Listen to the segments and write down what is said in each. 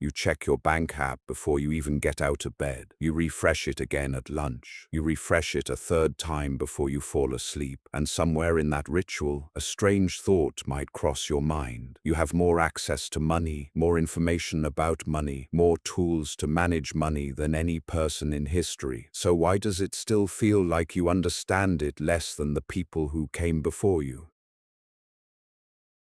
You check your bank app before you even get out of bed. You refresh it again at lunch. You refresh it a third time before you fall asleep. And somewhere in that ritual, a strange thought might cross your mind. You have more access to money, more information about money, more tools to manage money than any person in history. So why does it still feel like you understand it less than the people who came before you?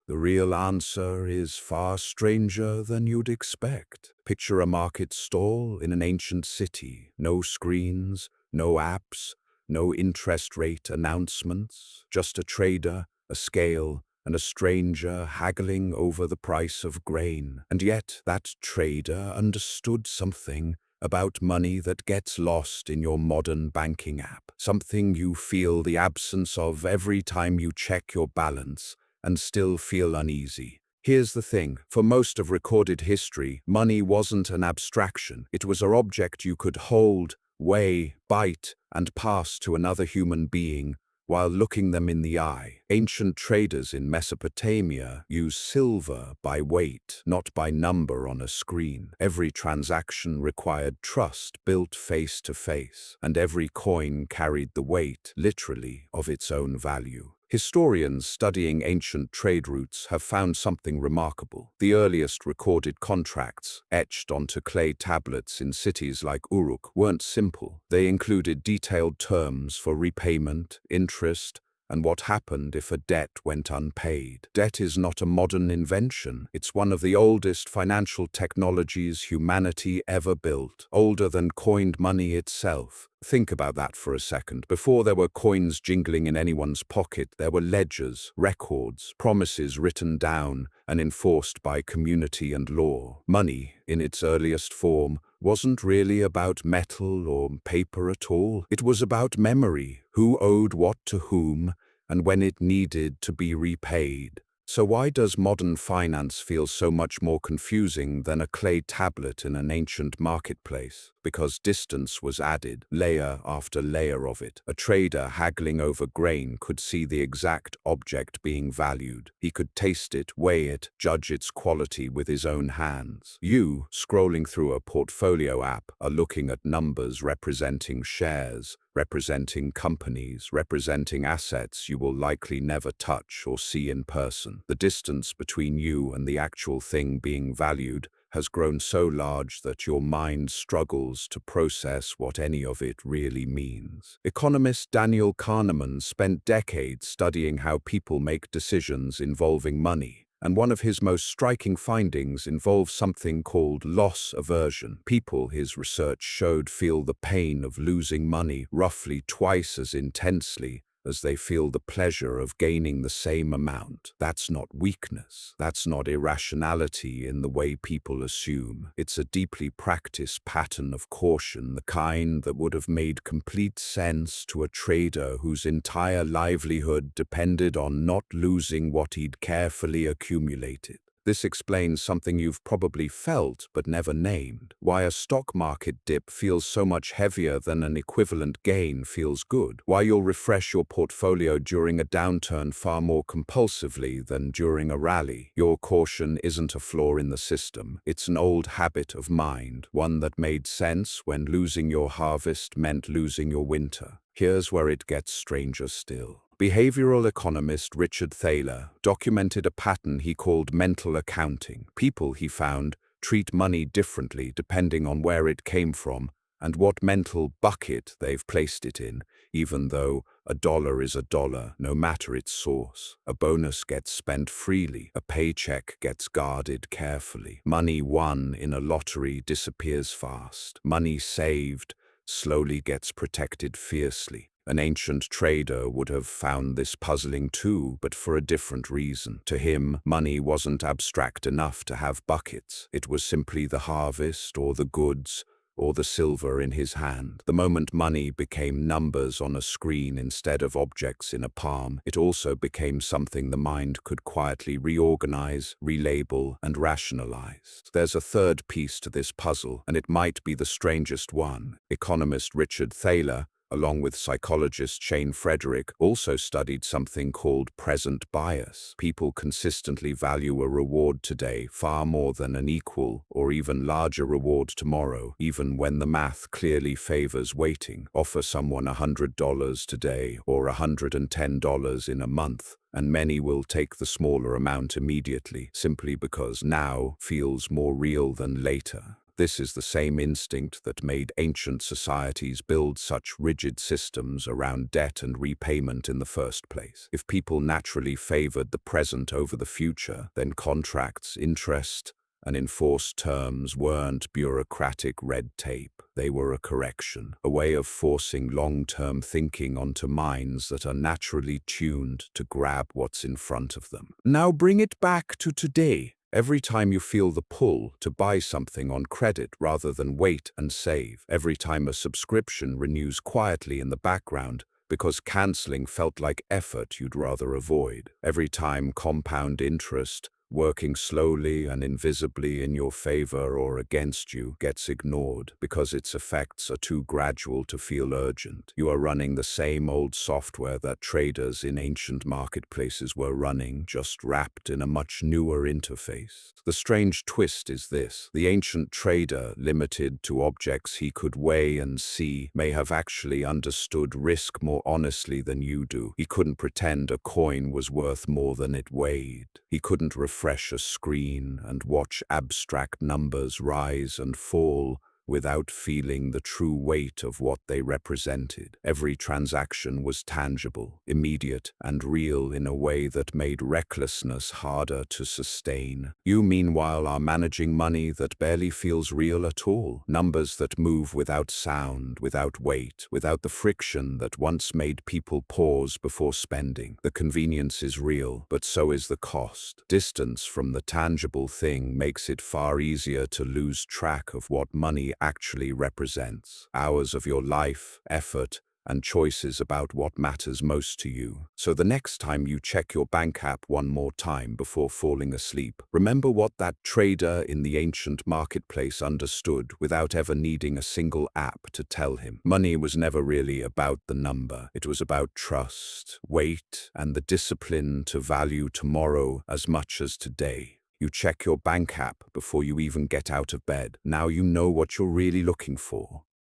The real answer is far stranger than you'd expect. Picture a market stall in an ancient city. No screens, no apps, no interest rate announcements. Just a trader, a scale, and a stranger haggling over the price of grain. And yet that trader understood something about money that gets lost in your modern banking app. Something you feel the absence of every time you check your balance and still feel uneasy. Here's the thing, for most of recorded history, money wasn't an abstraction. It was an object you could hold, weigh, bite, and pass to another human being while looking them in the eye. Ancient traders in Mesopotamia used silver by weight, not by number on a screen. Every transaction required trust built face to face, and every coin carried the weight, literally, of its own value. Historians studying ancient trade routes have found something remarkable. The earliest recorded contracts, etched onto clay tablets in cities like Uruk, weren't simple. They included detailed terms for repayment, interest, and what happened if a debt went unpaid. Debt is not a modern invention. It's one of the oldest financial technologies humanity ever built, older than coined money itself. Think about that for a second. Before there were coins jingling in anyone's pocket, there were ledgers, records, promises written down and enforced by community and law. Money, in its earliest form, wasn't really about metal or paper at all. It was about memory, who owed what to whom, and when it needed to be repaid. So why does modern finance feel so much more confusing than a clay tablet in an ancient marketplace? Because distance was added, layer after layer of it. A trader haggling over grain could see the exact object being valued. He could taste it, weigh it, judge its quality with his own hands. You, scrolling through a portfolio app, are looking at numbers representing shares, representing companies, representing assets you will likely never touch or see in person. The distance between you and the actual thing being valued has grown so large that your mind struggles to process what any of it really means. Economist Daniel Kahneman spent decades studying how people make decisions involving money. And one of his most striking findings involves something called loss aversion. People, his research showed, feel the pain of losing money roughly twice as intensely as they feel the pleasure of gaining the same amount. That's not weakness. That's not irrationality in the way people assume. It's a deeply practiced pattern of caution, the kind that would have made complete sense to a trader whose entire livelihood depended on not losing what he'd carefully accumulated. This explains something you've probably felt but never named. Why a stock market dip feels so much heavier than an equivalent gain feels good. Why you'll refresh your portfolio during a downturn far more compulsively than during a rally. Your caution isn't a flaw in the system. It's an old habit of mind, one that made sense when losing your harvest meant losing your winter. Here's where it gets stranger still. Behavioral economist Richard Thaler documented a pattern he called mental accounting. People, he found, treat money differently depending on where it came from and what mental bucket they've placed it in, even though a dollar is a dollar, no matter its source. A bonus gets spent freely. A paycheck gets guarded carefully. Money won in a lottery disappears fast. Money saved slowly gets protected fiercely. An ancient trader would have found this puzzling too, but for a different reason. To him, money wasn't abstract enough to have buckets. It was simply the harvest or the goods or the silver in his hand. The moment money became numbers on a screen instead of objects in a palm, it also became something the mind could quietly reorganize, relabel, and rationalize. There's a third piece to this puzzle, and it might be the strangest one. Economist Richard Thaler along with psychologist Shane Frederick, also studied something called present bias. People consistently value a reward today far more than an equal or even larger reward tomorrow, even when the math clearly favors waiting. Offer someone $100 today or $110 in a month, and many will take the smaller amount immediately, simply because now feels more real than later. This is the same instinct that made ancient societies build such rigid systems around debt and repayment in the first place. If people naturally favored the present over the future, then contracts, interest, and enforced terms weren't bureaucratic red tape. They were a correction, a way of forcing long-term thinking onto minds that are naturally tuned to grab what's in front of them. Now bring it back to today. Every time you feel the pull to buy something on credit rather than wait and save, every time a subscription renews quietly in the background because canceling felt like effort you'd rather avoid, every time compound interest, working slowly and invisibly in your favor or against you, gets ignored because its effects are too gradual to feel urgent. You are running the same old software that traders in ancient marketplaces were running, just wrapped in a much newer interface. The strange twist is this: the ancient trader, limited to objects he could weigh and see, may have actually understood risk more honestly than you do. He couldn't pretend a coin was worth more than it weighed. He couldn't refresh a screen and watch abstract numbers rise and fall without feeling the true weight of what they represented. Every transaction was tangible, immediate, and real in a way that made recklessness harder to sustain. You, meanwhile, are managing money that barely feels real at all. Numbers that move without sound, without weight, without the friction that once made people pause before spending. The convenience is real, but so is the cost. Distance from the tangible thing makes it far easier to lose track of what money actually represents. Hours of your life, effort, and choices about what matters most to you. So the next time you check your bank app one more time before falling asleep, remember what that trader in the ancient marketplace understood without ever needing a single app to tell him. Money was never really about the number. It was about trust, weight, and the discipline to value tomorrow as much as today. You check your bank app before you even get out of bed. Now you know what you're really looking for.